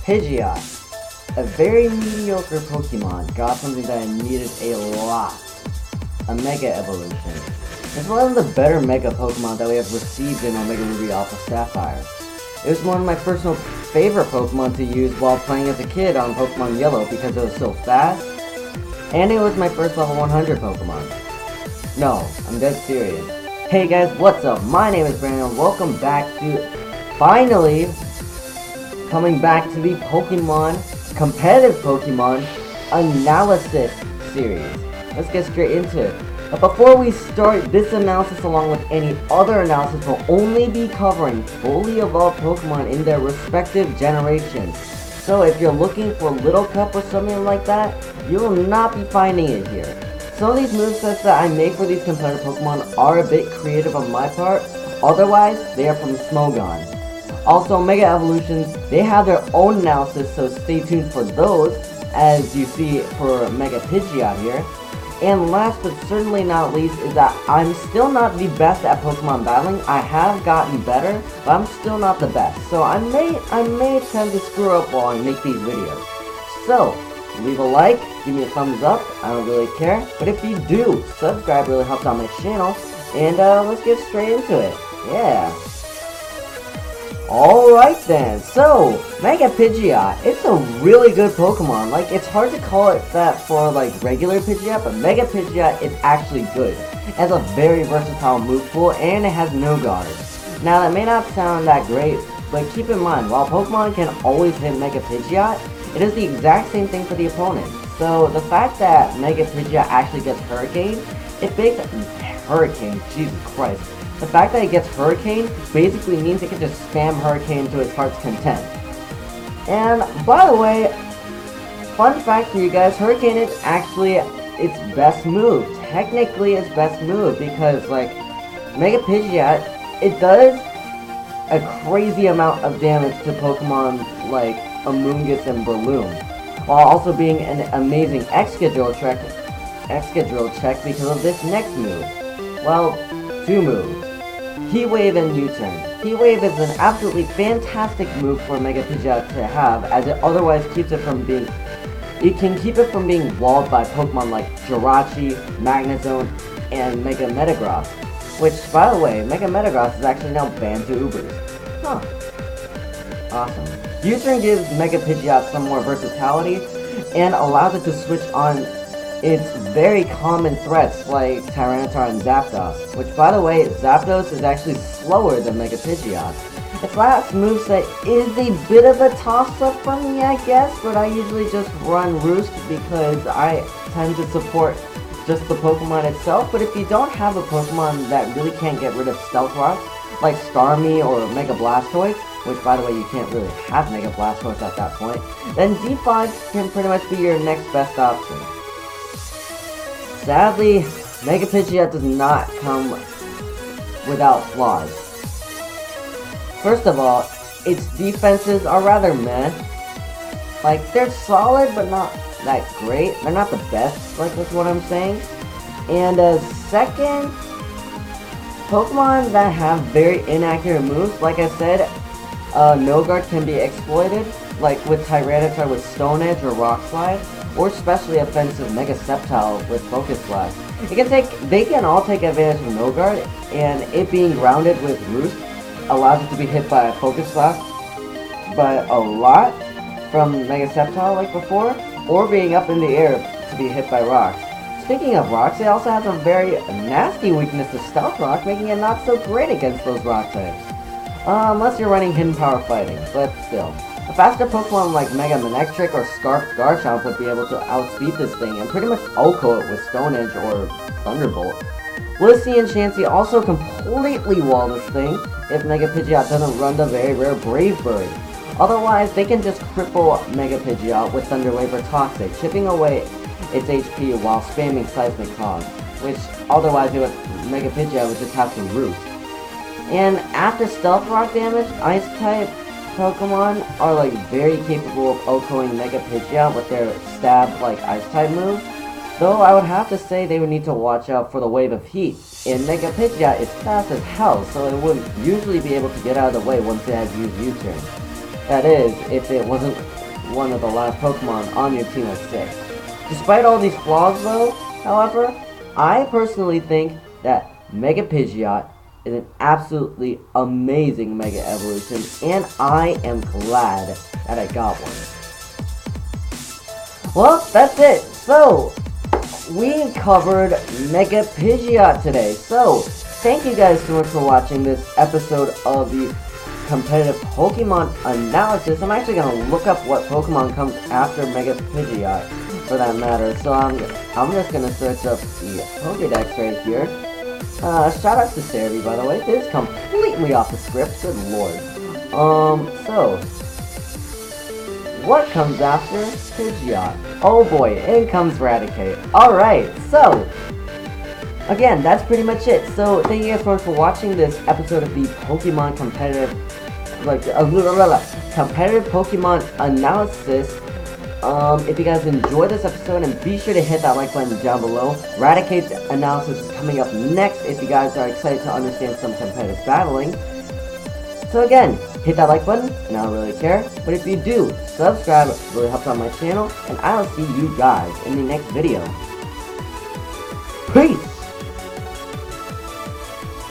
Pidgeot, a very mediocre Pokemon, got something that I needed a lot. A Mega Evolution. It's one of the better Mega Pokemon that we have received in Omega Ruby Alpha Sapphire. It was one of my personal favorite Pokemon to use while playing as a kid on Pokemon Yellow because it was so fast, and it was my first level 100 Pokemon. No, I'm dead serious. Hey guys, what's up? My name is Brandon, welcome back to, finally, coming back to the competitive Pokemon analysis series. Let's get straight into it. But before we start, this analysis along with any other analysis will only be covering fully evolved Pokemon in their respective generations. So if you're looking for Little Cup or something like that, you will not be finding it here. Some of these movesets that I make for these competitive Pokemon are a bit creative on my part, otherwise they are from Smogon. Also, Mega Evolutions, they have their own analysis, so stay tuned for those, as you see for Mega Pidgeot here. And last but certainly not least is that I'm still not the best at Pokemon battling. I have gotten better, but I'm still not the best. So I may tend to screw up while I make these videos. So, leave a like, give me a thumbs up, I don't really care. But if you do, subscribe really helps out my channel. And let's get straight into it. Yeah. Alright then, so, Mega Pidgeot, it's a really good Pokemon. Like, it's hard to call it that for, like, regular Pidgeot, but Mega Pidgeot is actually good. It has a very versatile move pool, and it has no guard. Now, that may not sound that great, but keep in mind, while Pokemon can always hit Mega Pidgeot, it is the exact same thing for the opponent. So, the fact that Mega Pidgeot actually gets Hurricane, Jesus Christ. The fact that it gets Hurricane basically means it can just spam Hurricane to its heart's content. And, by the way, fun fact for you guys, Hurricane is actually its best move. Technically its best move, because, like, Mega Pidgeot, it does a crazy amount of damage to Pokemon like Amoonguss and Breloom, while also being an amazing Excadrill check because of this next move. Well, two moves. Heat Wave and U-Turn. Heat Wave is an absolutely fantastic move for Mega Pidgeot to have, as it otherwise keeps it from being... It can keep it from being walled by Pokemon like Jirachi, Magnezone, and Mega Metagross. Which, by the way, Mega Metagross is actually now banned to Ubers. Huh. Awesome. U-Turn gives Mega Pidgeot some more versatility, and allows it to switch on its very common threats like Tyranitar and Zapdos, which by the way, Zapdos is actually slower than Mega Pidgeot. Its last moveset is a bit of a toss-up for me, I guess, but I usually just run Roost because I tend to support just the Pokemon itself. But if you don't have a Pokemon that really can't get rid of Stealth Rocks, like Starmie or Mega Blastoise, which by the way you can't really have Mega Blastoise at that point, then D5 can pretty much be your next best option. Sadly, Mega Pidgeot does not come without flaws. First of all, its defenses are rather meh. Like, they're solid, but not that great. They're not the best, like, that's what I'm saying. And, second, Pokemon that have very inaccurate moves, like I said, No Guard can be exploited, like with Tyranitar with Stone Edge or Rock Slide, or especially offensive Mega Sceptile with Focus Blast. They can all take advantage of No Guard, and it being grounded with Roost allows it to be hit by a Focus Blast by a lot from Mega Sceptile like before, or being up in the air to be hit by rocks. Speaking of rocks, it also has a very nasty weakness to Stealth Rock, making it not so great against those rock types. Unless you're running Hidden Power Fighting, but still. A faster Pokemon like Mega Manectric or Scarf Garchomp would be able to outspeed this thing and pretty much OHKO it with Stone Edge or Thunderbolt. Blissey and Chansey also completely wall this thing if Mega Pidgeot doesn't run the very rare Brave Bird. Otherwise, they can just cripple Mega Pidgeot with Thunder Wave or Toxic, chipping away its HP while spamming Seismic Toss, which otherwise Mega Pidgeot would just have to Roost. And after Stealth Rock damage, Ice-type Pokemon are like very capable of OHKOing Mega Pidgeot with their stab like Ice-type moves, though I would have to say they would need to watch out for the Wave of Heat. And Mega Pidgeot is fast as hell, so it wouldn't usually be able to get out of the way once it has used U-Turn. That is, if it wasn't one of the last Pokemon on your team at 6. Despite all these flaws though, however, I personally think that Mega Pidgeot is an absolutely amazing Mega Evolution, and I am glad that I got one. Well, that's it. So, we covered Mega Pidgeot today. So, thank you guys so much for watching this episode of the competitive Pokemon analysis. I'm actually going to look up what Pokemon comes after Mega Pidgeot, for that matter. So, I'm just going to search up the Pokédex right here. Shout out to Serby, by the way. This is completely off the script. Good lord. So, what comes after Pidgeot? Oh boy, in comes Raticate. Alright, so, again, that's pretty much it. So, thank you guys so much for watching this episode of the Pokemon competitive Pokemon analysis. If you guys enjoyed this episode, and be sure to hit that like button down below. Raticate's analysis is coming up next if you guys are excited to understand some competitive battling. So again, hit that like button, and I don't really care. But if you do, subscribe, it really helps out my channel, and I'll see you guys in the next video. Peace!